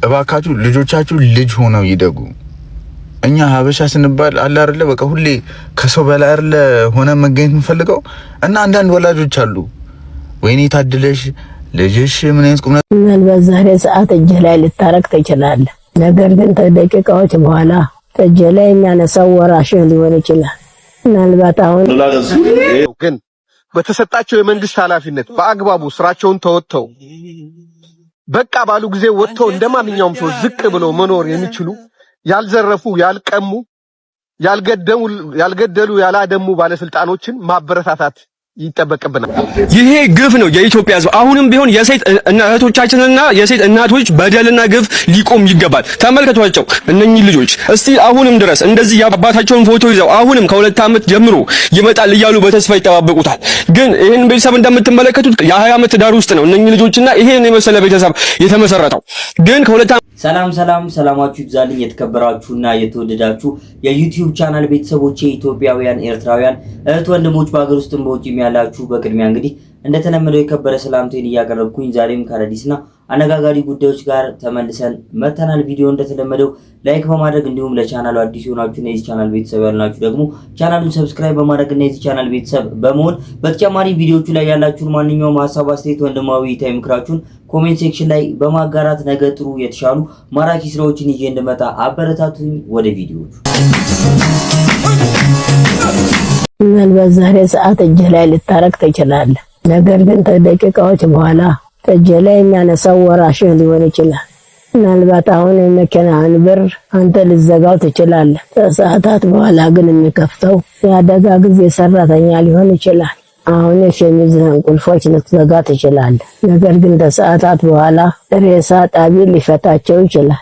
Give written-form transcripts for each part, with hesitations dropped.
እባካችሁ ልጆቻችሁ ልጅ ሆነው ይደጉ። እኛ ሀበሻ ስንባል አለ አይደለ በቃ ሁሌ ከሰው በላይ አይደለ ሆነ መገኘት የምፈልገው እና አንዳንድ ወላጆች አሉ ወይኔ ታድለሽ ልጅሽ ምን አይነት ቁም ምናልባት ዛሬ ሰዓት እጅ ላይ ልታረቅ ትችላለህ። ነገር ግን ከደቂቃዎች በኋላ እጅ ላይ የሚያነሳው ወራሽህ ሊሆን ይችላል። ምናልባት አሁን ግን በተሰጣቸው የመንግስት ኃላፊነት በአግባቡ ስራቸውን ተወጥተው በቃ ባሉ ጊዜ ወጥተው እንደማንኛውም ሰው ዝቅ ብለው መኖር የሚችሉ ያልዘረፉ፣ ያልቀሙ፣ ያልገደሉ፣ ያላደሙ ባለስልጣኖችን ማበረታታት ይጠበቅብናል። ይሄ ግፍ ነው የኢትዮጵያ ሕዝብ። አሁንም ቢሆን የሴት እህቶቻችንና የሴት እናቶች በደልና ግፍ ሊቆም ይገባል። ተመልከቷቸው እነኚህ ልጆች እስቲ አሁንም ድረስ እንደዚህ የአባታቸውን ፎቶ ይዘው አሁንም ከ2 ዓመት ጀምሮ ይመጣል እያሉ በተስፋ ይጠባበቁታል። ግን ይሄን ቤተሰብ እንደምትመለከቱት የ20 ዓመት ዳር ውስጥ ነው እነኚህ ልጆችና ይሄን የመሰለ ቤተሰብ የተመሰረተው። ግን ሰላማችሁ ይብዛልኝ የተከበራችሁና የተወደዳችሁ የዩቲዩብ ቻናል ቤተሰቦቼ ኢትዮጵያውያን ኤርትራውያን እህት ወንድሞች በአገር ውስጥም በውጭም ያላችሁ በቅድሚያ እንግዲህ እንደተለመደው የከበረ ሰላምታዬን እያቀረብኩኝ ዛሬም ከአዳዲስና አነጋጋሪ ጉዳዮች ጋር ተመልሰን መተናል። ቪዲዮ እንደተለመደው ላይክ በማድረግ እንዲሁም ለቻናሉ አዲስ የሆናችሁና የዚህ ቻናል ቤተሰብ ያላችሁ ደግሞ ቻናሉን ሰብስክራይብ በማድረግ እና የዚህ ቻናል ቤተሰብ በመሆን በተጨማሪ ቪዲዮዎቹ ላይ ያላችሁን ማንኛውም ሐሳብ፣ አስተያየት፣ ወንድማዊ ታይም ምክራችሁን ኮሜንት ሴክሽን ላይ በማጋራት ነገ ጥሩ የተሻሉ ማራኪ ስራዎችን ይዤ እንድመጣ አበረታቱኝ። ወደ ቪዲዮዎቹ ምናልባት ዛሬ ሰዓት እጅ ላይ ልታረቅ ትችላለህ። ነገር ግን ከደቂቃዎች በኋላ እጅ ላይ የሚያነሳው ወራሽህ ሊሆን ይችላል። ምናልባት አሁን የመኪናህን በር አንተ ልዘጋው ትችላለህ። ከሰዓታት በኋላ ግን የሚከፍተው የአደጋ ጊዜ ሰራተኛ ሊሆን ይችላል። አሁን የሸሚዝህን ቁልፎች ልትዘጋ ትችላለህ። ነገር ግን ከሰዓታት በኋላ ሬሳ ጣቢ ሊፈታቸው ይችላል።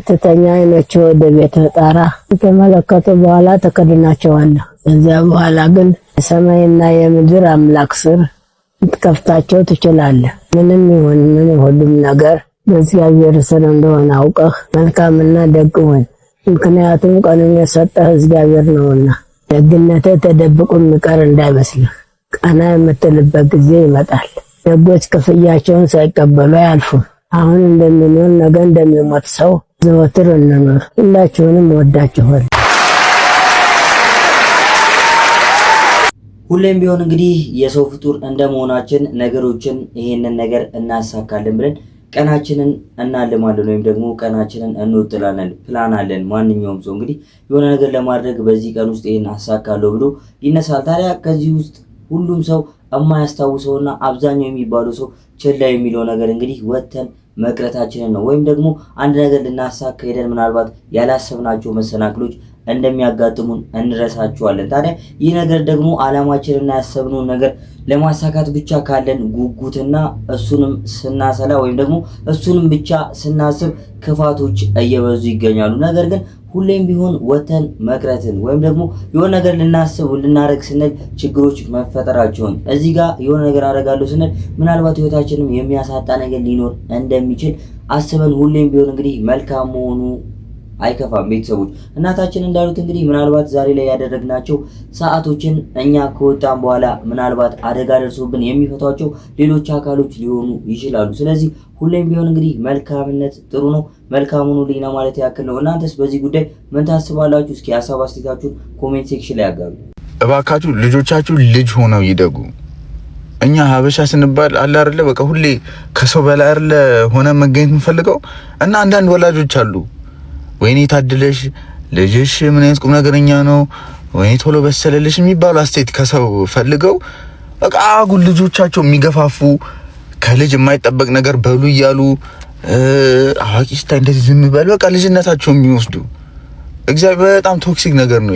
ትተኛ አይኖች ወደ ቤት ጣራ ከተመለከቱ በኋላ ተከድናቸዋለህ። ከዚያ በኋላ ግን የሰማይና የምድር አምላክ ስር ልትከፍታቸው ትችላለህ። ምንም ይሁን ምን ሁሉም ነገር በእግዚአብሔር ስር እንደሆነ አውቀህ መልካምና ደግ ሁን። ምክንያቱም ቀኑን የሰጠህ እግዚአብሔር ነውና። ደግነትህ ተደብቆ የሚቀር እንዳይመስልህ። ቀና የምትልበት ጊዜ ይመጣል። ደጎች ክፍያቸውን ሳይቀበሉ አያልፉም። አሁን እንደሚኖር ነገ እንደሚሞት ሰው ዘወትር እንኑር። ሁላችሁንም ወዳችኋል። ሁሌም ቢሆን እንግዲህ የሰው ፍጡር እንደመሆናችን ነገሮችን ይሄንን ነገር እናሳካለን ብለን ቀናችንን እናልማለን ወይም ደግሞ ቀናችንን እንወጥላለን፣ ፕላን አለን። ማንኛውም ሰው እንግዲህ የሆነ ነገር ለማድረግ በዚህ ቀን ውስጥ ይሄን አሳካለሁ ብሎ ይነሳል። ታዲያ ከዚህ ውስጥ ሁሉም ሰው የማያስታውሰውና አብዛኛው የሚባለው ሰው ችላ የሚለው ነገር እንግዲህ ወተን መቅረታችንን ነው። ወይም ደግሞ አንድ ነገር ልናሳካ ሄደን ምናልባት ያላሰብናቸው መሰናክሎች እንደሚያጋጥሙን እንረሳቸዋለን። ታዲያ ይህ ነገር ደግሞ አላማችንና ያሰብነውን ነገር ለማሳካት ብቻ ካለን ጉጉትና እሱንም ስናሰላ ወይም ደግሞ እሱንም ብቻ ስናስብ ክፋቶች እየበዙ ይገኛሉ። ነገር ግን ሁሌም ቢሆን ወተን መቅረትን ወይም ደግሞ የሆነ ነገር ልናስብ ልናረግ ስንል ችግሮች መፈጠራቸውን እዚህ ጋር የሆነ ነገር አደርጋለሁ ስንል ምናልባት ህይወታችንም የሚያሳጣ ነገር ሊኖር እንደሚችል አስበን ሁሌም ቢሆን እንግዲህ መልካም መሆኑ አይከፋም። ቤተሰቦች እናታችን እንዳሉት እንግዲህ ምናልባት ዛሬ ላይ ያደረግናቸው ሰዓቶችን እኛ ከወጣን በኋላ ምናልባት አደጋ ደርሶብን የሚፈቷቸው ሌሎች አካሎች ሊሆኑ ይችላሉ። ስለዚህ ሁሌም ቢሆን እንግዲህ መልካምነት ጥሩ ነው። መልካሙን ሁሉ ማለት ያክል ነው። እናንተስ በዚህ ጉዳይ ምን ታስባላችሁ? እስኪ ሐሳብ አስተያየታችሁን ኮሜንት ሴክሽን ላይ ያጋሩ። እባካችሁ ልጆቻችሁ ልጅ ሆነው ይደጉ። እኛ ሀበሻ ስንባል አለ አይደለ በቃ ሁሌ ከሰው በላይ አይደለ ሆነ መገኘት የምፈልገው እና አንዳንድ ወላጆች አሉ ወይኔ ታድለሽ ልጅሽ ምን አይነት ቁም ነገረኛ ነው ወይኔ ቶሎ በሰለልሽ የሚባሉ አስተያየት ከሰው ፈልገው በቃ አጉል ልጆቻቸው የሚገፋፉ ከልጅ የማይጠበቅ ነገር በሉ እያሉ አዋቂ ስታይ እንደዚህ ዝም በል በቃ ልጅነታቸው የሚወስዱ እግዚአብሔር በጣም ቶክሲክ ነገር ነው።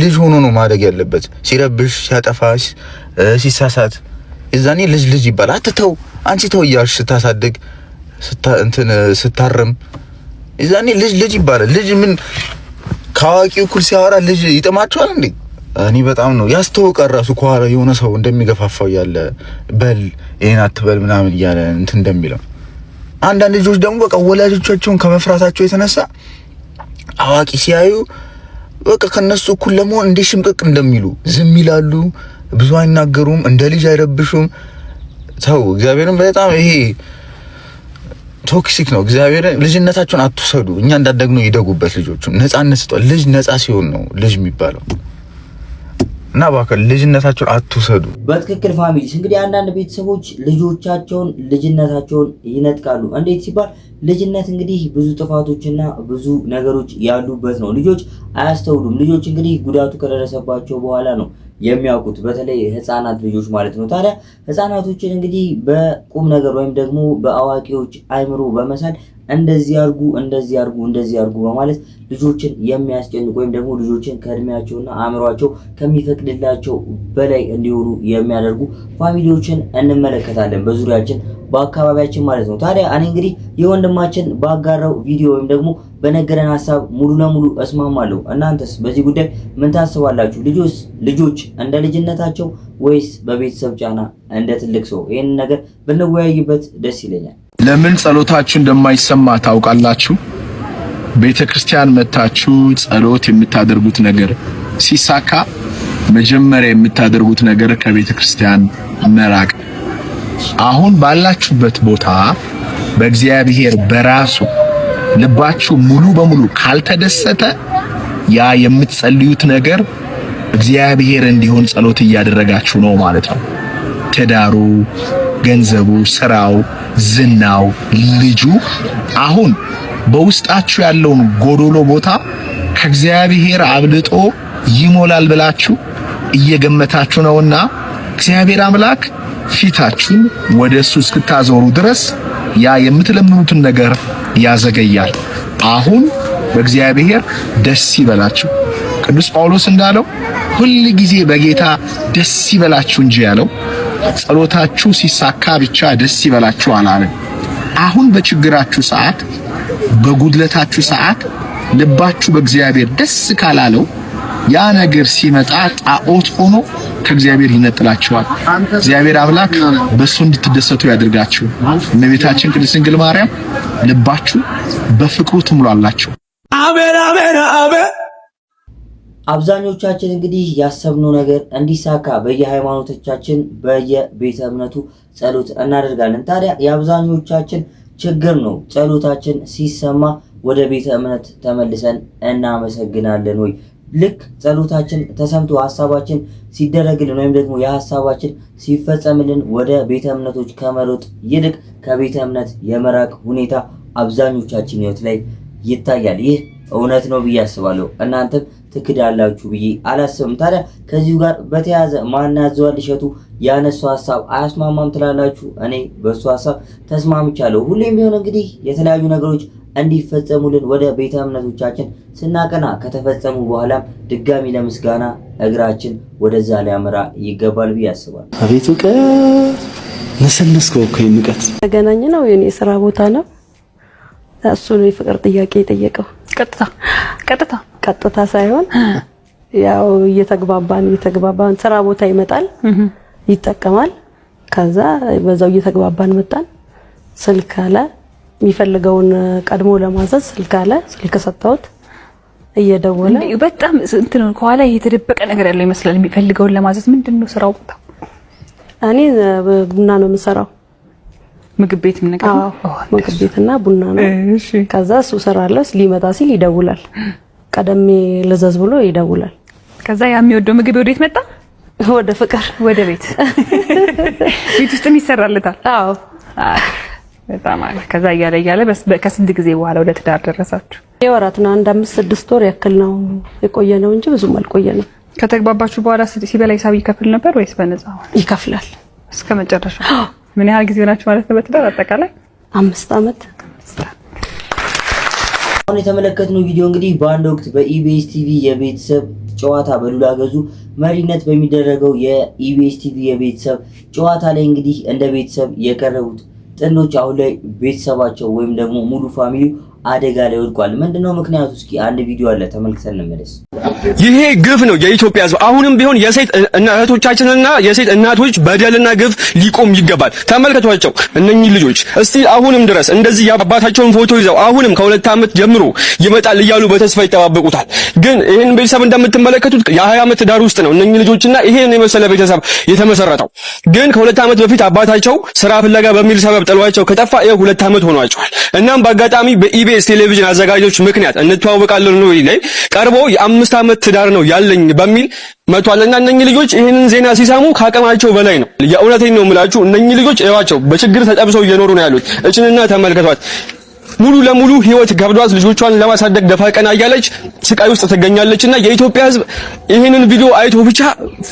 ልጅ ሆኖ ነው ማደግ ያለበት። ሲረብሽ፣ ሲያጠፋሽ፣ ሲሳሳት እዛኔ ልጅ ይባላል። አትተው አንቺ ተው እያልሽ ስታሳድግ ስታርም እዛኔ ልጅ ይባላል። ልጅ ምን ከአዋቂው እኩል ሲያወራ ልጅ ይጥማቸዋል እንዴ? እኔ በጣም ነው ያስተውቃል። ራሱ ከኋላ የሆነ ሰው እንደሚገፋፋው ያለ በል ይሄን አትበል ምናምን እያለ እንትን እንደሚለው አንዳንድ ልጆች ደግሞ በቃ ወላጆቻቸውን ከመፍራታቸው የተነሳ አዋቂ ሲያዩ በቃ ከነሱ እኩል ለመሆን እንደ ሽምቅቅ እንደሚሉ ዝም ይላሉ፣ ብዙ አይናገሩም፣ እንደ ልጅ አይረብሹም። ተው እግዚአብሔርን በጣም ይሄ ቶክሲክ ነው። እግዚአብሔር ልጅነታቸውን አትውሰዱ። እኛ እንዳደግነው ይደጉበት። ልጆቹ ነፃነት ስጧል። ልጅ ነፃ ሲሆን ነው ልጅ የሚባለው እና እባክህ ልጅነታቸውን አትውሰዱ። በትክክል ፋሚሊስ እንግዲህ አንዳንድ ቤተሰቦች ልጆቻቸውን ልጅነታቸውን ይነጥቃሉ። እንዴት ሲባል ልጅነት እንግዲህ ብዙ ጥፋቶችና ብዙ ነገሮች ያሉበት ነው። ልጆች አያስተውሉም። ልጆች እንግዲህ ጉዳቱ ከደረሰባቸው በኋላ ነው የሚያውቁት፣ በተለይ ህፃናት ልጆች ማለት ነው። ታዲያ ህፃናቶችን እንግዲህ በቁም ነገር ወይም ደግሞ በአዋቂዎች አይምሮ በመሳል እንደዚህ አርጉ በማለት ልጆችን የሚያስጨንቁ ወይም ደግሞ ልጆችን ከእድሜያቸውና አእምሯቸው ከሚፈቅድላቸው በላይ እንዲሆኑ የሚያደርጉ ፋሚሊዎችን እንመለከታለን በዙሪያችን በአካባቢያችን ማለት ነው። ታዲያ እኔ እንግዲህ የወንድማችን ባጋራው ቪዲዮ ወይም ደግሞ በነገረን ሐሳብ ሙሉ ለሙሉ እስማማለሁ። እናንተስ በዚህ ጉዳይ ምን ታስባላችሁ? ልጆች እንደ ልጅነታቸው ወይስ በቤተሰብ ጫና እንደ ትልቅ ሰው? ይህን ነገር ብንወያይበት ደስ ይለኛል። ለምን ጸሎታችሁ እንደማይሰማ ታውቃላችሁ? ቤተክርስቲያን መታችሁ ጸሎት የምታደርጉት ነገር ሲሳካ መጀመሪያ የምታደርጉት ነገር ከቤተክርስቲያን መራቅ። አሁን ባላችሁበት ቦታ በእግዚአብሔር በራሱ ልባችሁ ሙሉ በሙሉ ካልተደሰተ ያ የምትጸልዩት ነገር እግዚአብሔር እንዲሆን ጸሎት እያደረጋችሁ ነው ማለት ነው። ትዳሩ፣ ገንዘቡ፣ ስራው፣ ዝናው፣ ልጁ አሁን በውስጣችሁ ያለውን ጎዶሎ ቦታ ከእግዚአብሔር አብልጦ ይሞላል ብላችሁ እየገመታችሁ ነውና እግዚአብሔር አምላክ ፊታችሁን ወደሱ እስክታዞሩ ድረስ ያ የምትለምኑትን ነገር ያዘገያል። አሁን በእግዚአብሔር ደስ ይበላችሁ። ቅዱስ ጳውሎስ እንዳለው ሁል ጊዜ በጌታ ደስ ይበላችሁ እንጂ ያለው ጸሎታችሁ ሲሳካ ብቻ ደስ ይበላችሁ አላለም። አሁን በችግራችሁ ሰዓት፣ በጉድለታችሁ ሰዓት ልባችሁ በእግዚአብሔር ደስ ካላለው ያ ነገር ሲመጣ ጣዖት ሆኖ ከእግዚአብሔር ይነጥላችኋል። እግዚአብሔር አምላክ በሱ እንድትደሰቱ ያድርጋችሁ። እመቤታችን ቅድስት ድንግል ማርያም ልባችሁ በፍቅሩ ትሙላላችሁ። አሜን አሜን አሜን። አብዛኞቻችን እንግዲህ ያሰብነው ነገር እንዲሳካ በየሃይማኖቶቻችን በየቤተ እምነቱ ጸሎት እናደርጋለን። ታዲያ የአብዛኞቻችን ችግር ነው ጸሎታችን ሲሰማ ወደ ቤተ እምነት ተመልሰን እናመሰግናለን ወይ? ልክ ጸሎታችን ተሰምቶ ሐሳባችን ሲደረግልን ወይም ደግሞ የሐሳባችን ሲፈጸምልን ወደ ቤተ እምነቶች ከመሮጥ ይልቅ ከቤተ እምነት የመራቅ ሁኔታ አብዛኞቻችን ህይወት ላይ ይታያል። ይህ እውነት ነው ብዬ አስባለሁ። እናንተም ትክዳላችሁ ብዬ አላስብም። ታዲያ ከዚሁ ጋር በተያያዘ ማናዘዋል እሸቱ ያነሳው ሐሳብ አያስማማም ትላላችሁ? እኔ በሱ ሐሳብ ተስማምቻለሁ። ሁሌም ቢሆን እንግዲህ የተለያዩ ነገሮች እንዲፈጸሙልን ወደ ቤተ እምነቶቻችን ስናቀና ከተፈጸሙ በኋላም ድጋሚ ለምስጋና እግራችን ወደዛ ሊያመራ ይገባል ብዬ አስባለሁ። አቤቱ ነሰነስከው እኮ ንቀት ተገናኝ ነው የኔ ስራ ቦታ ነው። እሱ ነው የፍቅር ጥያቄ የጠየቀው። ቀጥታ ሳይሆን ያው እየተግባባን ስራ ቦታ ይመጣል፣ ይጠቀማል። ከዛ በዛው እየተግባባን መጣን። ስልክ አለ የሚፈልገውን ቀድሞ ለማዘዝ ስልክ ሰጣሁት። እየደወለ በጣም እንትን ከኋላ የተደበቀ ነገር ያለው ይመስላል። የሚፈልገውን ለማዘዝ ምንድነው ስራው? ቦታ እኔ ቡና ነው የምሰራው። ምግብ ቤት ምን ነገር ነው? ምግብ ቤትና ቡና ነው። እሺ። ከዛ እሱ ሰራለስ ሊመጣ ሲል ይደውላል። ቀደም ለዘዝ ብሎ ይደውላል። ከዛ የሚወደው ምግብ ወዴት መጣ? ወደ ፍቅር፣ ወደ ቤት ውስጥ ይሰራልታል። አዎ በጣም አለ። ከዛ እያለ ከስንት ጊዜ በኋላ ወደ ትዳር ደረሳችሁ? የወራት ነው 5-6 ወር ያክል ነው የቆየነው እንጂ ብዙም አልቆየንም። ከተግባባችሁ በኋላ ሲበላ ሂሳብ ይከፍል ነበር ወይስ በነፃ? ይከፍላል እስከ መጨረሻ። ምን ያህል ጊዜ ሆናችሁ ማለት ነው በትዳር አጠቃላይ? 5 ዓመት። አሁን የተመለከትነው ቪዲዮ እንግዲህ በአንድ ወቅት በኢቢኤስ ቲቪ የቤተሰብ ጨዋታ በሉላ ገዙ መሪነት በሚደረገው የኢቢኤስ ቲቪ የቤተሰብ ጨዋታ ላይ እንግዲህ እንደ ቤተሰብ የቀረቡት ጥንዶች አሁን ላይ ቤተሰባቸው ወይም ደግሞ ሙሉ ፋሚሊ አደጋ ላይ ወድቋል። ምንድነው ምክንያቱ? እስኪ አንድ ቪዲዮ አለ ተመልክተን እንመለስ። ይሄ ግፍ ነው የኢትዮጵያ ሕዝብ። አሁንም ቢሆን የሴት እህቶቻችንና የሴት እናቶች በደልና ግፍ ሊቆም ይገባል። ተመልከቷቸው እነኚህ ልጆች እስቲ አሁንም ድረስ እንደዚህ የአባታቸውን ፎቶ ይዘው አሁንም ከ2 ዓመት ጀምሮ ይመጣል እያሉ በተስፋ ይጠባበቁታል። ግን ይሄን ቤተሰብ እንደምትመለከቱት የ20 ዓመት ዳር ውስጥ ነው እነኚህ ልጆችና ይሄን የመሰለ ቤተሰብ የተመሰረተው። ግን ከ2 ዓመት በፊት አባታቸው ስራ ፍለጋ በሚል ሰበብ ጥሏቸው ከጠፋ ይሄ 2 ዓመት ሆኗቸዋል። እናም በአጋጣሚ በኢቢኤስ ቴሌቪዥን አዘጋጆች ምክንያት እንተዋወቃለን ነው ይላይ ቀርቦ የ5 ዓመት ትዳር ነው ያለኝ በሚል መቷልና እነኚህ ልጆች ይሄንን ዜና ሲሰሙ ካቀማቸው በላይ ነው። የእውነቴን ነው የምላችሁ እነኚህ ልጆች እዋቸው በችግር ተጠብሰው እየኖሩ ነው ያሉት። እጭንና ተመልከቷት ሙሉ ለሙሉ ህይወት ገብዷት ልጆቿን ለማሳደግ ደፋ ቀና እያለች ስቃይ ውስጥ ትገኛለችና የኢትዮጵያ ሕዝብ ይሄንን ቪዲዮ አይቶ ብቻ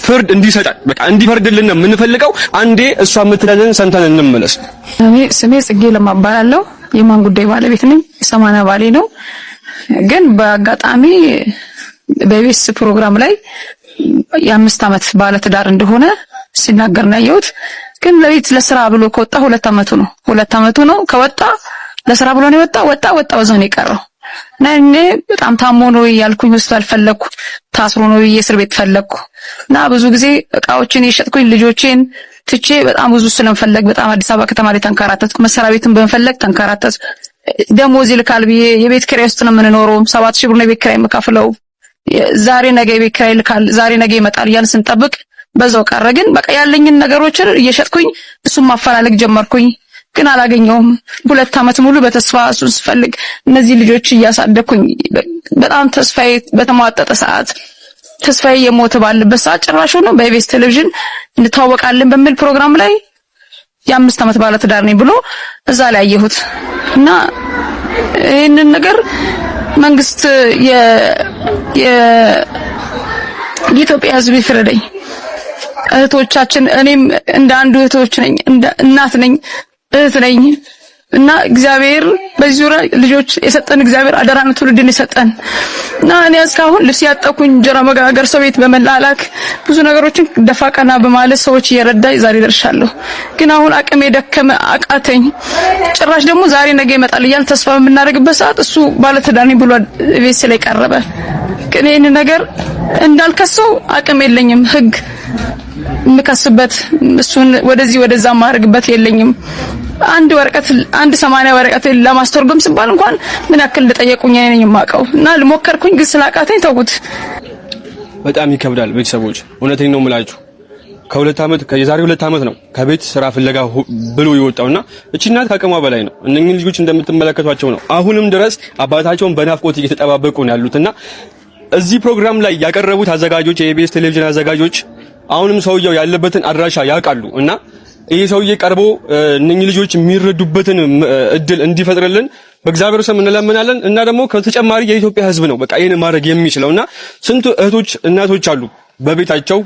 ፍርድ እንዲሰጣን በቃ እንዲፈርድልን ነው የምንፈልገው። አንዴ እሷ የምትለንን ሰምተን እንመለስ። ስሜ ጽጌ ለማባላለው የማን ጉዳይ ባለቤት ነኝ። 80 ባሌ ነው። ግን በአጋጣሚ በቤስ ፕሮግራም ላይ የ5 ዓመት ባለ ትዳር እንደሆነ ሲናገር ነው ያየሁት። ግን ለቤት ለስራ ብሎ ከወጣ 2 ዓመቱ ነው ከወጣ ለስራ ብሎ ነው ወጣ በዛው ነው የቀረው። እና እኔ በጣም ታሞ ነው ያልኩኝ ሆስፒታል ፈለኩ፣ ታስሮ ነው የእስር ቤት ፈለኩ። እና ብዙ ጊዜ እቃዎችን የሸጥኩኝ ልጆቼን ትቼ በጣም ብዙ ስለምፈለግ በጣም አዲስ አበባ ከተማ ላይ ተንከራተትኩ። መሰራ ቤትን በመፈለግ ተንከራተትኩ። ደሞዝ ይልካል ብዬ የቤት ኪራይ ውስጥ ነው የምንኖረው። 7000 ብር ነው የቤት ኪራይ የምከፍለው። ዛሬ ነገ የቤት ኪራይ ይልካል፣ ዛሬ ነገ ይመጣል ያን ስንጠብቅ በዛው ቀረ። ግን በቃ ያለኝን ነገሮችን እየሸጥኩኝ እሱን ማፈላለግ ጀመርኩኝ። ግን አላገኘውም። 2 ዓመት ሙሉ በተስፋ እሱን ስፈልግ እነዚህ ልጆች እያሳደኩኝ በጣም ተስፋዬ በተሟጠጠ ሰዓት ተስፋዬ የሞተ ባለበት ሰዓት ጭራሽ ነው በኢቢኤስ ቴሌቪዥን እንተዋወቃለን በሚል ፕሮግራም ላይ የ5 ዓመት ባለ ትዳር ነኝ ብሎ እዛ ላይ አየሁት። እና ይሄንን ነገር መንግስት የኢትዮጵያ ሕዝብ ይፍረደኝ። እህቶቻችን እኔም እንደ አንዱ እህቶች ነኝ፣ እንደ እናት ነኝ፣ እህት ነኝ። እና እግዚአብሔር በዚህ ዙሪያ ልጆች የሰጠን እግዚአብሔር አደራን ትውልድን የሰጠን እና እኔ እስካሁን ልብስ ያጠኩኝ እንጀራ መጋገር ሰው ቤት በመላላክ ብዙ ነገሮችን ደፋ ቀና በማለት ሰዎች እየረዳኝ ዛሬ ደርሻለሁ። ግን አሁን አቅሜ ደከመ፣ አቃተኝ። ጭራሽ ደግሞ ዛሬ ነገ ይመጣል እያልን ተስፋ በምናደርግበት ሰዓት እሱ ባለትዳር ነኝ ብሎ ቤት ላይ ቀረበ። ግን ይሄን ነገር እንዳልከሰው አቅም የለኝም። ህግ የምከስበት እሱን ወደዛ ማድረግበት የለኝም። አንድ 80 ወረቀት ለማስተርጎም ሲባል እንኳን ምን ያክል እንደጠየቁኝ ነኝ የማውቀው። እና ልሞከርኩኝ ግን ስላቃተኝ ተውኩት። በጣም ይከብዳል ቤተሰቦች፣ እውነቴን ነው የምላችሁ። የዛሬ 2 ዓመት ነው ከቤት ስራ ፍለጋ ብሎ የወጣውና እቺ እናት ከአቅሟ በላይ ነው። እነኚህ ልጆች እንደምትመለከቷቸው ነው አሁንም ድረስ አባታቸውን በናፍቆት እየተጠባበቁ ነው ያሉትና እዚህ ፕሮግራም ላይ ያቀረቡት አዘጋጆች የኢቢኤስ ቴሌቪዥን አዘጋጆች አሁንም ሰውየው ያለበትን አድራሻ ያውቃሉ። እና ይሄ ሰውዬ ቀርቦ እነኚህ ልጆች የሚረዱበትን እድል እንዲፈጥርልን በእግዚአብሔር ስም እንለምናለን። እና ደግሞ ከተጨማሪ የኢትዮጵያ ሕዝብ ነው በቃ ይሄን ማድረግ የሚችለውና ስንት እህቶች እናቶች አሉ በቤታቸው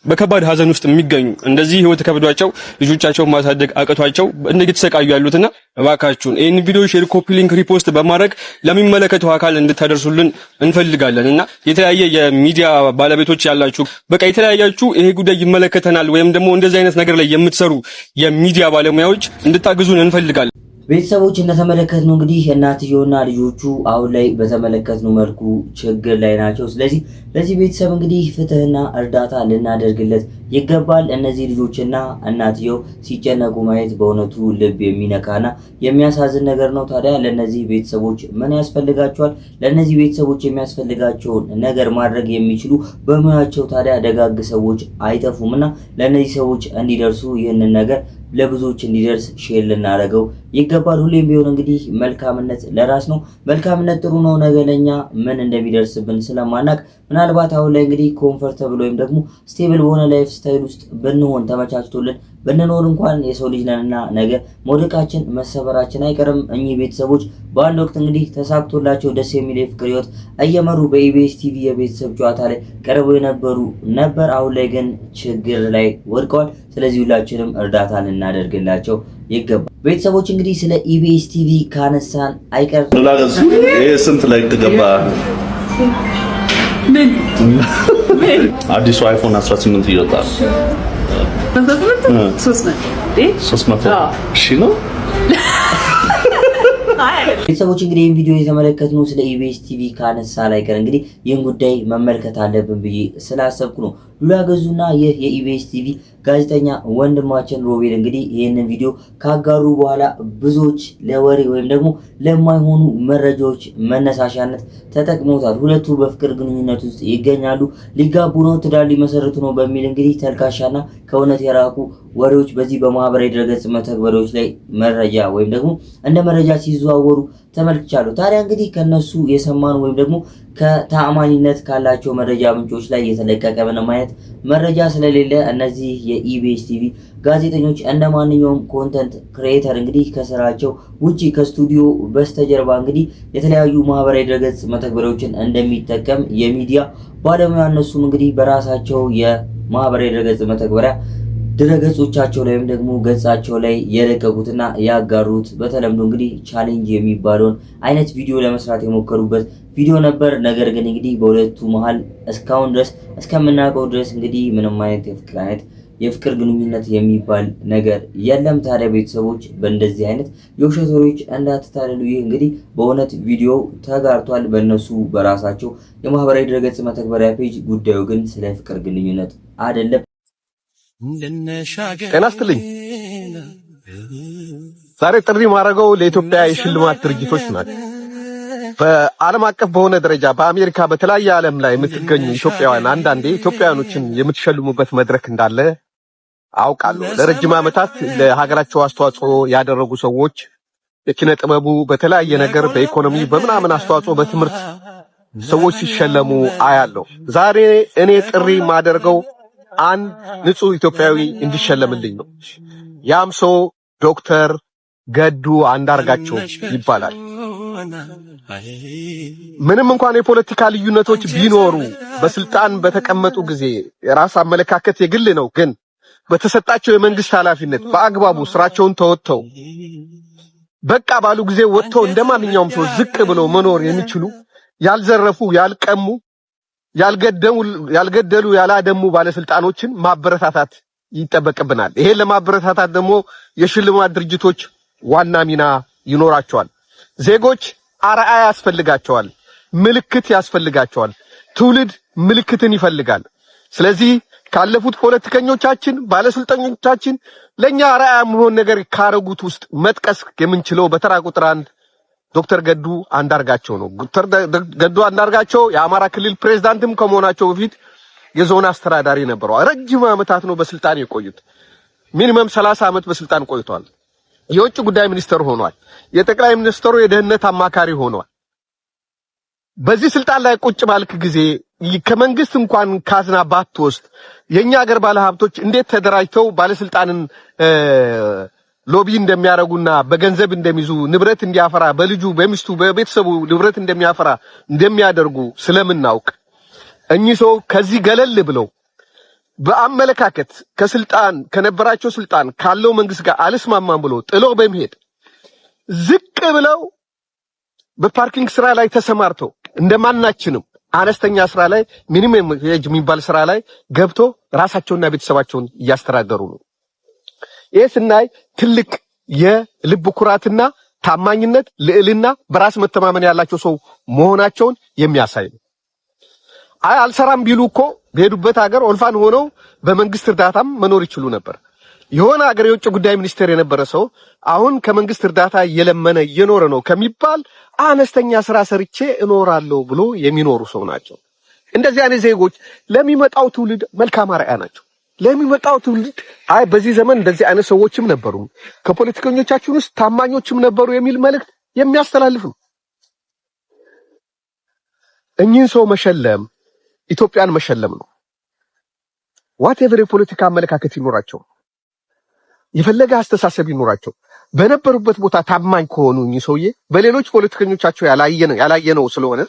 በከባድ ሀዘን ውስጥ የሚገኙ እንደዚህ ህይወት ከብዷቸው ልጆቻቸውን ማሳደግ አቅቷቸው እየተሰቃዩ ያሉትና እባካችሁን ይሄን ቪዲዮ ሼር፣ ኮፒ ሊንክ፣ ሪፖስት በማድረግ ለሚመለከተው አካል እንድታደርሱልን እንፈልጋለን። እና የተለያየ የሚዲያ ባለቤቶች ያላችሁ በቃ የተለያያችሁ ይሄ ጉዳይ ይመለከተናል ወይም ደግሞ እንደዚህ አይነት ነገር ላይ የምትሰሩ የሚዲያ ባለሙያዎች እንድታግዙን እንፈልጋለን። ቤተሰቦች እንደተመለከትነው እንግዲህ እናትየውና ልጆቹ አሁን ላይ በተመለከትነው መልኩ ችግር ላይ ናቸው። ስለዚህ ለዚህ ቤተሰብ እንግዲህ ፍትህና እርዳታ ልናደርግለት ይገባል። እነዚህ ልጆችና እናትየው ሲጨነቁ ማየት በእውነቱ ልብ የሚነካና የሚያሳዝን ነገር ነው። ታዲያ ለነዚህ ቤተሰቦች ምን ያስፈልጋቸዋል? ለነዚህ ቤተሰቦች የሚያስፈልጋቸውን ነገር ማድረግ የሚችሉ በሙያቸው ታዲያ ደጋግ ሰዎች አይጠፉምና ለነዚህ ሰዎች እንዲደርሱ ይህንን ነገር ለብዙዎች እንዲደርስ ሼር ልናደርገው ይገባል። ሁሌም ቢሆን እንግዲህ መልካምነት ለራስ ነው። መልካምነት ጥሩ ነው። ነገ ለኛ ምን እንደሚደርስብን ስለማናቅ ምናልባት አሁን ላይ እንግዲህ ኮምፎርታብል ወይም ደግሞ ስቴብል በሆነ ላይፍ ስታይል ውስጥ ብንሆን ተመቻችቶልን ብንኖር እንኳን የሰው ልጅ ነንና ነገ መውደቃችን መሰበራችን አይቀርም። እኚህ ቤተሰቦች በአንድ ወቅት እንግዲህ ተሳክቶላቸው ደስ የሚል የፍቅር ህይወት እየመሩ በኢቢኤስ ቲቪ የቤተሰብ ጨዋታ ላይ ቀርበው የነበሩ ነበር። አሁን ላይ ግን ችግር ላይ ወድቀዋል። ስለዚህ ሁላችንም እርዳታ ልናደርግላቸው ይገባል። ቤተሰቦች እንግዲህ ስለ ኢቢኤስ ቲቪ ካነሳን አይቀር ይሄ ስንት ላይ ተገባ? አዲሱ አይፎን 18 ይወጣል። 300 ሺህ ነው። ቤተሰቦች እንግዲህ ይህን ቪዲዮ የተመለከትነው ስለ ኢቢኤስ ቲቪ ካነሳ ላይ ቀር እንግዲህ ይህን ጉዳይ መመልከት አለብን ብዬ ስላሰብኩ ነው። ሉላ ገዙና ይህ የኢቢኤስ ቲቪ ጋዜጠኛ ወንድማችን ሮቤል እንግዲህ ይህንን ቪዲዮ ካጋሩ በኋላ ብዙዎች ለወሬ ወይም ደግሞ ለማይሆኑ መረጃዎች መነሳሻነት ተጠቅመውታል። ሁለቱ በፍቅር ግንኙነት ውስጥ ይገኛሉ፣ ሊጋቡ ነው፣ ትዳር ሊመሰርቱ ነው በሚል እንግዲህ ተልካሻና ከእውነት የራቁ ወሬዎች በዚህ በማህበራዊ ድረገጽ መተግበሪያዎች ላይ መረጃ ወይም ደግሞ እንደ መረጃ ሲዘዋወሩ ተመልክቻለሁ። ታዲያ እንግዲህ ከነሱ የሰማን ወይም ደግሞ ከተአማኒነት ካላቸው መረጃ ምንጮች ላይ የተለቀቀ ምንም አይነት መረጃ ስለሌለ እነዚህ የኢቢኤስ ቲቪ ጋዜጠኞች እንደ ማንኛውም ኮንተንት ክሬተር እንግዲህ ከስራቸው ውጪ ከስቱዲዮ በስተጀርባ እንግዲህ የተለያዩ ማህበራዊ ድረገጽ መተግበሪያዎችን እንደሚጠቀም የሚዲያ ባለሙያ እነሱም እንግዲህ በራሳቸው የማህበራዊ ድረገጽ መተግበሪያ ድረገጾቻቸው ላይ ወይም ደግሞ ገጻቸው ላይ የለቀቁትና ያጋሩት በተለምዶ እንግዲህ ቻሌንጅ የሚባለውን አይነት ቪዲዮ ለመስራት የሞከሩበት ቪዲዮ ነበር። ነገር ግን እንግዲህ በሁለቱ መሃል እስካሁን ድረስ እስከምናውቀው ድረስ እንግዲህ ምንም አይነት የፍቅር ግንኙነት የሚባል ነገር የለም። ታዲያ ቤተሰቦች በእንደዚህ አይነት የውሸት ወሬዎች እንዳትታለሉ። ይህ እንግዲህ በእውነት ቪዲዮ ተጋርቷል በእነሱ በራሳቸው የማህበራዊ ድረገጽ መተግበሪያ ፔጅ። ጉዳዩ ግን ስለ ፍቅር ግንኙነት አይደለም። ጤና ይስጥልኝ። ዛሬ ጥሪ ማድረገው ለኢትዮጵያ የሽልማት ድርጅቶች ናቸው። በዓለም አቀፍ በሆነ ደረጃ በአሜሪካ በተለያየ ዓለም ላይ የምትገኙ ኢትዮጵያውያን አንዳንዴ ኢትዮጵያውያኖችን የምትሸልሙበት መድረክ እንዳለ አውቃለሁ። ለረጅም ዓመታት ለሀገራቸው አስተዋጽኦ ያደረጉ ሰዎች የኪነ ጥበቡ በተለያየ ነገር በኢኮኖሚ በምናምን አስተዋጽኦ በትምህርት ሰዎች ሲሸለሙ አያለሁ። ዛሬ እኔ ጥሪ ማደርገው አንድ ንጹህ ኢትዮጵያዊ እንዲሸለምልኝ ነው። ያም ሰው ዶክተር ገዱ አንዳርጋቸው ይባላል። ምንም እንኳን የፖለቲካ ልዩነቶች ቢኖሩ በስልጣን በተቀመጡ ጊዜ የራስ አመለካከት የግል ነው፣ ግን በተሰጣቸው የመንግስት ኃላፊነት በአግባቡ ስራቸውን ተወጥተው በቃ ባሉ ጊዜ ወጥተው እንደማንኛውም ሰው ዝቅ ብለው መኖር የሚችሉ ያልዘረፉ፣ ያልቀሙ፣ ያልገደሉ፣ ያላደሙ ባለስልጣኖችን ማበረታታት ይጠበቅብናል። ይሄን ለማበረታታት ደግሞ የሽልማት ድርጅቶች ዋና ሚና ይኖራቸዋል። ዜጎች አርአያ ያስፈልጋቸዋል፣ ምልክት ያስፈልጋቸዋል። ትውልድ ምልክትን ይፈልጋል። ስለዚህ ካለፉት ፖለቲከኞቻችን፣ ባለስልጣኖቻችን ለኛ አርአያ መሆን ነገር ካረጉት ውስጥ መጥቀስ የምንችለው በተራ ቁጥር 1 ዶክተር ገዱ አንዳርጋቸው ነው። ዶክተር ገዱ አንዳርጋቸው የአማራ ክልል ፕሬዝዳንትም ከመሆናቸው በፊት የዞን አስተዳዳሪ ነበሩ። ረጅም ዓመታት ነው በስልጣን የቆዩት። ሚኒመም 30 ዓመት በስልጣን ቆይቷል። የውጭ ጉዳይ ሚኒስትር ሆኗል። የጠቅላይ ሚኒስትሩ የደህንነት አማካሪ ሆኗል። በዚህ ስልጣን ላይ ቁጭ ባልክ ጊዜ ከመንግስት እንኳን ካዝና ባትወስድ የኛ ሀገር ባለሀብቶች እንዴት ተደራጅተው ባለስልጣንን ሎቢ እንደሚያረጉና በገንዘብ እንደሚይዙ ንብረት እንዲያፈራ በልጁ በሚስቱ በቤተሰቡ ንብረት እንደሚያደርጉ ስለምናውቅ እኚህ ሰው ከዚህ ገለል ብለው በአመለካከት ከስልጣን ከነበራቸው ስልጣን ካለው መንግስት ጋር አልስማማም ብሎ ጥለው በመሄድ ዝቅ ብለው በፓርኪንግ ስራ ላይ ተሰማርተው እንደማናችንም አነስተኛ ስራ ላይ ሚኒመም ዌጅ የሚባል ስራ ላይ ገብቶ ራሳቸውና ቤተሰባቸውን እያስተዳደሩ ነው። ይሄ ስናይ ትልቅ የልብ ኩራትና ታማኝነት፣ ልዕልና፣ በራስ መተማመን ያላቸው ሰው መሆናቸውን የሚያሳይ ነው። አልሰራም ቢሉ እኮ በሄዱበት ሀገር ኦልፋን ሆነው በመንግስት እርዳታም መኖር ይችሉ ነበር። የሆነ ሀገር የውጭ ጉዳይ ሚኒስቴር የነበረ ሰው አሁን ከመንግስት እርዳታ እየለመነ እየኖረ ነው ከሚባል አነስተኛ ስራ ሰርቼ እኖራለሁ ብሎ የሚኖሩ ሰው ናቸው። እንደዚህ አይነት ዜጎች ለሚመጣው ትውልድ መልካም አርአያ ናቸው። ለሚመጣው ትውልድ በዚህ ዘመን እንደዚህ አይነት ሰዎችም ነበሩ፣ ከፖለቲከኞቻችን ውስጥ ታማኞችም ነበሩ የሚል መልእክት የሚያስተላልፍ ነው። እኚህን ሰው መሸለም ኢትዮጵያን መሸለም ነው። ዋትኤቨር የፖለቲካ አመለካከት ይኖራቸው፣ የፈለገ አስተሳሰብ ይኖራቸው፣ በነበሩበት ቦታ ታማኝ ከሆኑ እኚህ ሰውዬ በሌሎች ፖለቲከኞቻቸው ያላየነው ስለሆነ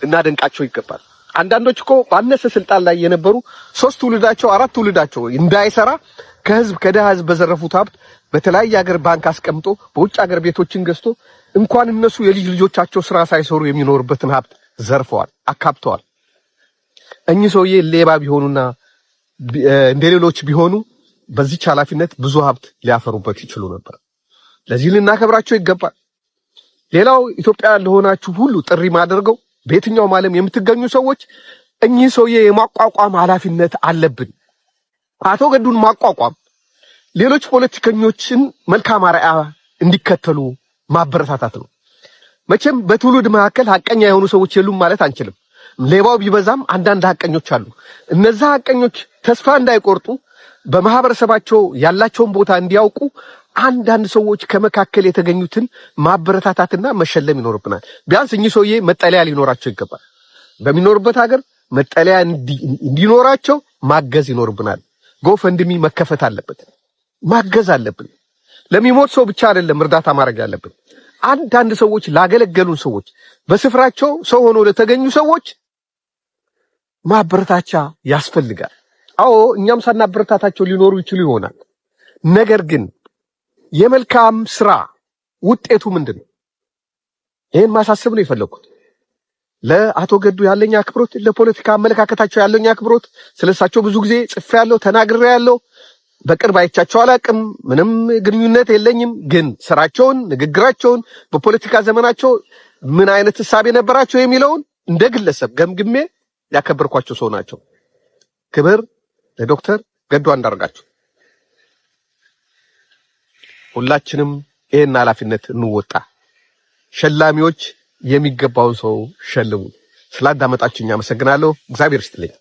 እናደንቃቸው ይገባል። አንዳንዶች እኮ ባነሰ ስልጣን ላይ የነበሩ 3 ትውልዳቸው 4 ትውልዳቸው እንዳይሰራ ከደሃ ህዝብ በዘረፉት ሀብት በተለያየ ሀገር ባንክ አስቀምጦ በውጭ ሀገር ቤቶችን ገዝቶ እንኳን እነሱ የልጅ ልጆቻቸው ስራ ሳይሰሩ የሚኖርበትን ሀብት ዘርፈዋል፣ አካብተዋል። እኚህ ሰውዬ ሌባ ቢሆኑና እንደሌሎች ቢሆኑ በዚህ ኃላፊነት ብዙ ሀብት ሊያፈሩበት ይችሉ ነበር። ለዚህ ልናከብራቸው ይገባል። ሌላው ኢትዮጵያ ለሆናችሁ ሁሉ ጥሪ ማደርገው በየትኛውም ዓለም የምትገኙ ሰዎች እኚህ ሰውዬ የማቋቋም ኃላፊነት አለብን። አቶ ገዱን ማቋቋም ሌሎች ፖለቲከኞችን መልካም አርአያ እንዲከተሉ ማበረታታት ነው። መቼም በትውልድ መካከል ሐቀኛ የሆኑ ሰዎች የሉም ማለት አንችልም። ሌባው ቢበዛም አንዳንድ ሐቀኞች አሉ። እነዛ ሐቀኞች ተስፋ እንዳይቆርጡ በማህበረሰባቸው ያላቸውን ቦታ እንዲያውቁ አንዳንድ ሰዎች ከመካከል የተገኙትን ማበረታታትና መሸለም ይኖርብናል። ቢያንስ እኚህ ሰውዬ መጠለያ ሊኖራቸው ይገባል። በሚኖርበት ሀገር መጠለያ እንዲኖራቸው ማገዝ ይኖርብናል። ጎፈንድሚ መከፈት አለበት። ማገዝ አለብን። ለሚሞት ሰው ብቻ አይደለም እርዳታ ማድረግ ያለብን። አንዳንድ ሰዎች ላገለገሉን ሰዎች፣ በስፍራቸው ሰው ሆኖ ለተገኙ ሰዎች ማበረታቻ ያስፈልጋል። አዎ እኛም ሳናበረታታቸው ሊኖሩ ይችሉ ይሆናል። ነገር ግን የመልካም ስራ ውጤቱ ምንድነው? ይሄን ማሳሰብ ነው የፈለኩት። ለአቶ ገዱ ያለኝ አክብሮት፣ ለፖለቲካ አመለካከታቸው ያለኝ አክብሮት፣ ስለሳቸው ብዙ ጊዜ ጽፌያለሁ፣ ተናግሬያለሁ። በቅርብ አይቻቸው አላቅም፣ ምንም ግንኙነት የለኝም። ግን ስራቸውን፣ ንግግራቸውን፣ በፖለቲካ ዘመናቸው ምን አይነት ሐሳብ ነበራቸው የሚለውን እንደ ግለሰብ ገምግሜ ያከበርኳቸው ሰው ናቸው። ክብር ለዶክተር ገዱ አንዳርጋቸው። ሁላችንም ይሄን ኃላፊነት እንወጣ። ሸላሚዎች የሚገባውን ሰው ሸልሙ። ስላዳመጣችሁኝ አመሰግናለሁ። እግዚአብሔር ይስጥልኝ።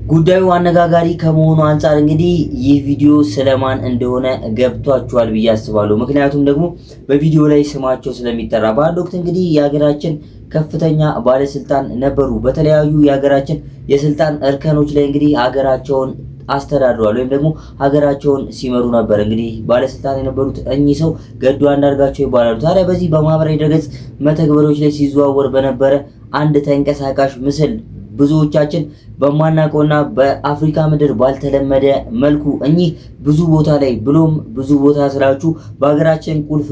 ጉዳዩ አነጋጋሪ ከመሆኑ አንፃር እንግዲህ ይህ ቪዲዮ ስለማን እንደሆነ ገብቷችኋል ብዬ አስባለሁ። ምክንያቱም ደግሞ በቪዲዮ ላይ ስማቸው ስለሚጠራ በአንድ ወቅት እንግዲህ የሀገራችን ከፍተኛ ባለስልጣን ነበሩ። በተለያዩ የሀገራችን የስልጣን እርከኖች ላይ እንግዲህ ሀገራቸውን አስተዳድረዋል ወይም ደግሞ ሀገራቸውን ሲመሩ ነበር። እንግዲህ ባለስልጣን የነበሩት እኚህ ሰው ገዱ አንዳርጋቸው ይባላሉ። ታዲያ በዚህ በማህበራዊ ድረገጽ መተግበሪያዎች ላይ ሲዘዋወር በነበረ አንድ ተንቀሳቃሽ ምስል ብዙዎቻችን በማናውቀውና በአፍሪካ ምድር ባልተለመደ መልኩ እኚህ ብዙ ቦታ ላይ ብሎም ብዙ ቦታ ስላችሁ በሀገራችን ቁልፍ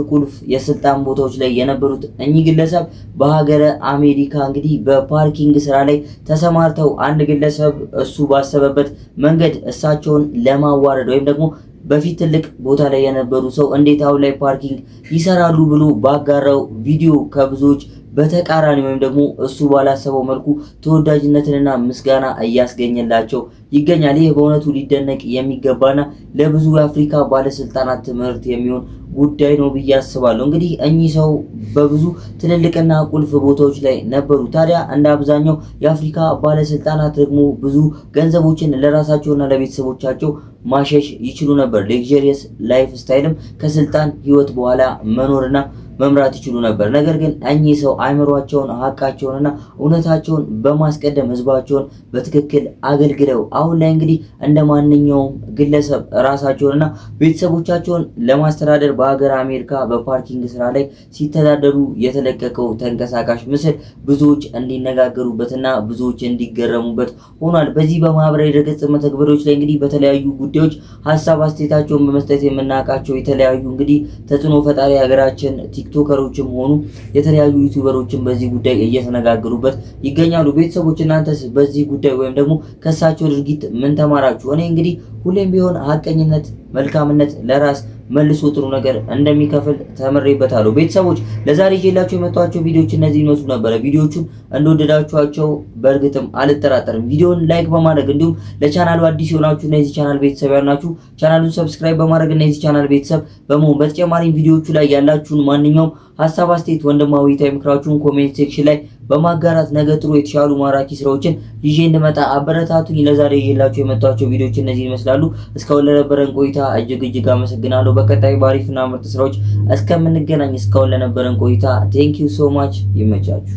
የስልጣን ቦታዎች ላይ የነበሩት እኚህ ግለሰብ በሀገረ አሜሪካ እንግዲህ በፓርኪንግ ስራ ላይ ተሰማርተው አንድ ግለሰብ እሱ ባሰበበት መንገድ እሳቸውን ለማዋረድ ወይም ደግሞ በፊት ትልቅ ቦታ ላይ የነበሩ ሰው እንዴት አሁን ላይ ፓርኪንግ ይሰራሉ ብሎ ባጋራው ቪዲዮ ከብዙዎች በተቃራኒ ወይም ደግሞ እሱ ባላሰበው መልኩ ተወዳጅነትንና ምስጋና እያስገኘላቸው ይገኛል። ይህ በእውነቱ ሊደነቅ የሚገባና ለብዙ የአፍሪካ ባለስልጣናት ትምህርት የሚሆን ጉዳይ ነው ብዬ አስባለሁ። እንግዲህ እኚህ ሰው በብዙ ትልልቅና ቁልፍ ቦታዎች ላይ ነበሩ። ታዲያ እንደ አብዛኛው የአፍሪካ ባለስልጣናት ደግሞ ብዙ ገንዘቦችን ለራሳቸውና ለቤተሰቦቻቸው ማሸሽ ይችሉ ነበር። ሌክዠሪየስ ላይፍ ስታይልም ከስልጣን ህይወት በኋላ መኖርና መምራት ይችሉ ነበር። ነገር ግን እኚህ ሰው አእምሯቸውን፣ ሀቃቸውንና እውነታቸውን በማስቀደም ህዝባቸውን በትክክል አገልግለው አሁን ላይ እንግዲህ እንደ ማንኛውም ግለሰብ ራሳቸውንና ቤተሰቦቻቸውን ለማስተዳደር በሀገር አሜሪካ በፓርኪንግ ስራ ላይ ሲተዳደሩ የተለቀቀው ተንቀሳቃሽ ምስል ብዙዎች እንዲነጋገሩበትና ብዙዎች እንዲገረሙበት ሆኗል። በዚህ በማህበራዊ ድረገጽ መተግበሪያዎች ላይ እንግዲህ በተለያዩ ጉዳዮች ሀሳብ አስተያየታቸውን በመስጠት የምናውቃቸው የተለያዩ እንግዲህ ተጽዕኖ ፈጣሪ ሀገራችን ቲክቶከሮችም ሆኑ የተለያዩ ዩቲዩበሮችም በዚህ ጉዳይ እየተነጋገሩበት ይገኛሉ። ቤተሰቦች እናንተስ በዚህ ጉዳይ ወይም ደግሞ ከሳቸው ድርጊት ምን ተማራችሁ? እኔ እንግዲህ ሁሌም ቢሆን ሀቀኝነት፣ መልካምነት ለራስ መልሶ ጥሩ ነገር እንደሚከፍል ተመሬበታለሁ። ቤተሰቦች ለዛሬ ይዤላችሁ የመጣኋቸው ቪዲዮዎች እነዚህ ይመስሉ ነበር። ቪዲዮቹን እንደወደዳችኋቸው በእርግጥም አልጠራጠርም። ቪዲዮውን ላይክ በማድረግ እንዲሁም ለቻናሉ አዲስ የሆናችሁ እና የዚህ ቻናል ቤተሰብ ያልናችሁ ቻናሉን ሰብስክራይብ በማድረግ እና የዚህ ቻናል ቤተሰብ በመሆን በተጨማሪም ቪዲዮቹ ላይ ያላችሁን ማንኛውም ሀሳብ አስተያየት፣ ወንድማዊ ምክራችሁን ኮሜንት ሴክሽን ላይ በማጋራት ነገ ጥሩ የተሻሉ ማራኪ ስራዎችን ይዤ እንድመጣ አበረታቱኝ። ለዛሬ ይዤላችሁ የመጣኋቸው ቪዲዮዎች እነዚህ ይመስላሉ። እስካሁን ለነበረን ቆይታ እጅግ አመሰግናለሁ። በቀጣይ ባሪፍና ምርጥ ስራዎች እስከምንገናኝ እስካሁን ለነበረን ቆይታ ቴንክ ዩ ሶ ማች። ይመቻችሁ።